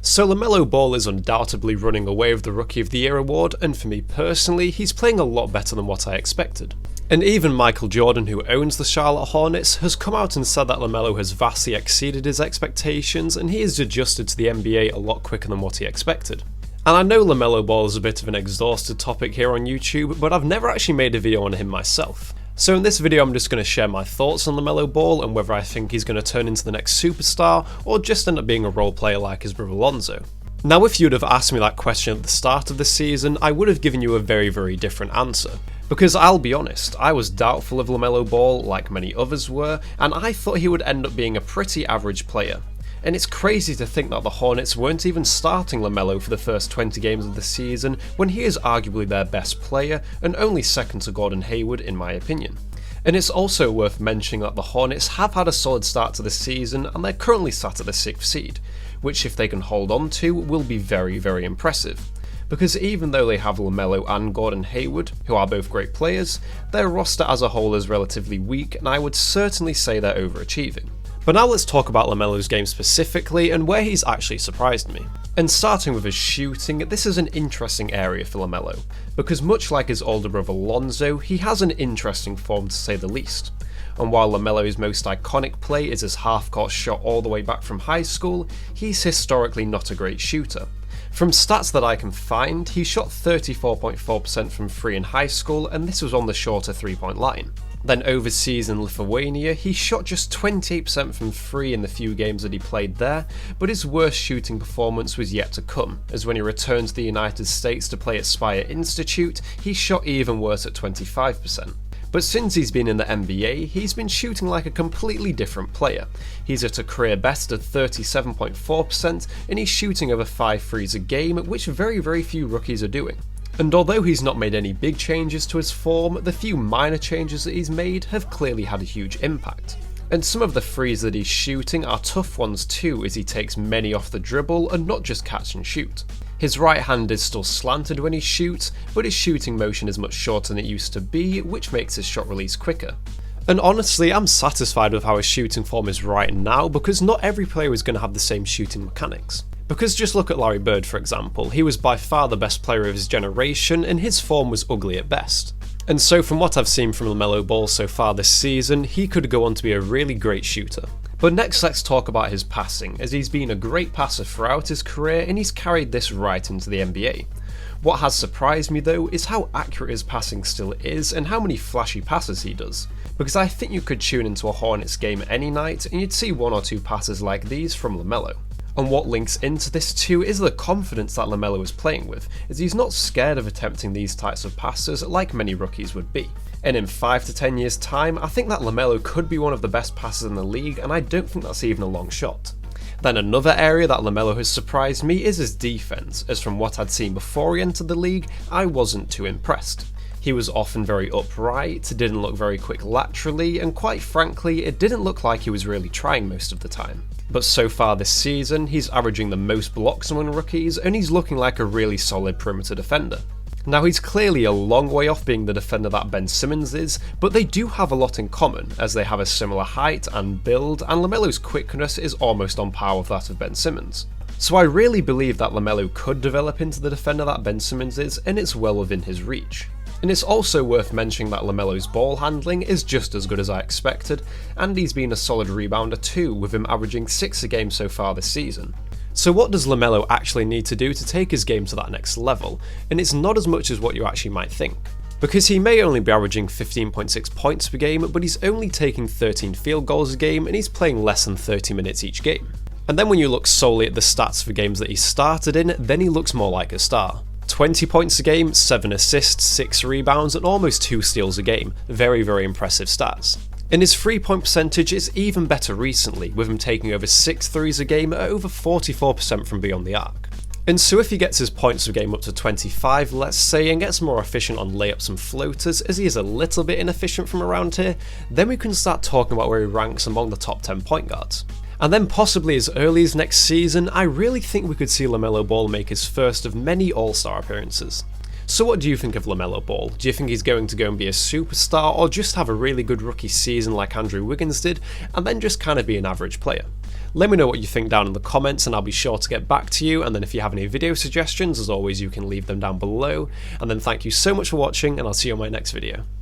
So LaMelo Ball is undoubtedly running away with the Rookie of the Year award, and for me personally, he's playing a lot better than what I expected. And even Michael Jordan, who owns the Charlotte Hornets, has come out and said that LaMelo has vastly exceeded his expectations and he has adjusted to the NBA a lot quicker than what he expected. And I know LaMelo Ball is a bit of an exhausted topic here on YouTube, but I've never actually made a video on him myself. So in this video I'm just going to share my thoughts on LaMelo Ball and whether I think he's going to turn into the next superstar or just end up being a role player like his brother Lonzo. Now if you'd have asked me that question at the start of the season, I would have given you a very different answer. Because I'll be honest, I was doubtful of LaMelo Ball like many others were, and I thought he would end up being a pretty average player. And it's crazy to think that the Hornets weren't even starting LaMelo for the first 20 games of the season when he is arguably their best player and only second to Gordon Hayward in my opinion. And it's also worth mentioning that the Hornets have had a solid start to the season and they're currently sat at the 6th seed, which if they can hold on to will be very impressive. Because even though they have LaMelo and Gordon Hayward, who are both great players, their roster as a whole is relatively weak and I would certainly say they're overachieving. But now let's talk about LaMelo's game specifically and where he's actually surprised me. And starting with his shooting, this is an interesting area for LaMelo, because much like his older brother Lonzo, he has an interesting form to say the least. And while LaMelo's most iconic play is his half-court shot all the way back from high school, he's historically not a great shooter. From stats that I can find, he shot 34.4% from 3 in high school, and this was on the shorter 3-point line. Then overseas in Lithuania, he shot just 28% from 3 in the few games that he played there, but his worst shooting performance was yet to come, as when he returned to the United States to play at Spire Institute, he shot even worse at 25%. But since he's been in the NBA, he's been shooting like a completely different player. He's at a career best at 37.4% and he's shooting over 5 threes a game, which very few rookies are doing. And although he's not made any big changes to his form, the few minor changes that he's made have clearly had a huge impact. And some of the threes that he's shooting are tough ones too, as he takes many off the dribble and not just catch and shoot. His right hand is still slanted when he shoots, but his shooting motion is much shorter than it used to be, which makes his shot release quicker. And honestly, I'm satisfied with how his shooting form is right now, because not every player is going to have the same shooting mechanics. Because just look at Larry Bird for example, he was by far the best player of his generation and his form was ugly at best. And so from what I've seen from LaMelo Ball so far this season, he could go on to be a really great shooter. But next let's talk about his passing, as he's been a great passer throughout his career and he's carried this right into the NBA. What has surprised me though is how accurate his passing still is and how many flashy passes he does. Because I think you could tune into a Hornets game any night and you'd see 1 or 2 passes like these from LaMelo. And what links into this too is the confidence that LaMelo is playing with, as he's not scared of attempting these types of passes like many rookies would be. And in 5 to 10 years time, I think that LaMelo could be one of the best passers in the league and I don't think that's even a long shot. Then another area that LaMelo has surprised me is his defense, as from what I'd seen before he entered the league, I wasn't too impressed. He was often very upright, didn't look very quick laterally, and quite frankly, it didn't look like he was really trying most of the time. But so far this season, he's averaging the most blocks among rookies, and he's looking like a really solid perimeter defender. Now he's clearly a long way off being the defender that Ben Simmons is, but they do have a lot in common, as they have a similar height and build, and LaMelo's quickness is almost on par with that of Ben Simmons. So I really believe that LaMelo could develop into the defender that Ben Simmons is, and it's well within his reach. And it's also worth mentioning that LaMelo's ball handling is just as good as I expected, and he's been a solid rebounder too, with him averaging 6 a game so far this season. So what does LaMelo actually need to do to take his game to that next level? And it's not as much as what you actually might think. Because he may only be averaging 15.6 points per game, but he's only taking 13 field goals a game and he's playing less than 30 minutes each game. And then when you look solely at the stats for games that he started in, then he looks more like a star. 20 points a game, 7 assists, 6 rebounds and almost 2 steals a game. Very impressive stats. And his 3-point percentage is even better recently, with him taking over 6 threes a game at over 44% from beyond the arc. And so if he gets his points per game up to 25, let's say, and gets more efficient on layups and floaters, as he is a little bit inefficient from around here, then we can start talking about where he ranks among the top 10 point guards. And then possibly as early as next season, I really think we could see LaMelo Ball make his first of many All-Star appearances. So what do you think of LaMelo Ball? Do you think he's going to go and be a superstar, or just have a really good rookie season like Andrew Wiggins did, and then just kind of be an average player? Let me know what you think down in the comments and I'll be sure to get back to you, and then if you have any video suggestions, as always, you can leave them down below. And then thank you so much for watching, and I'll see you on my next video.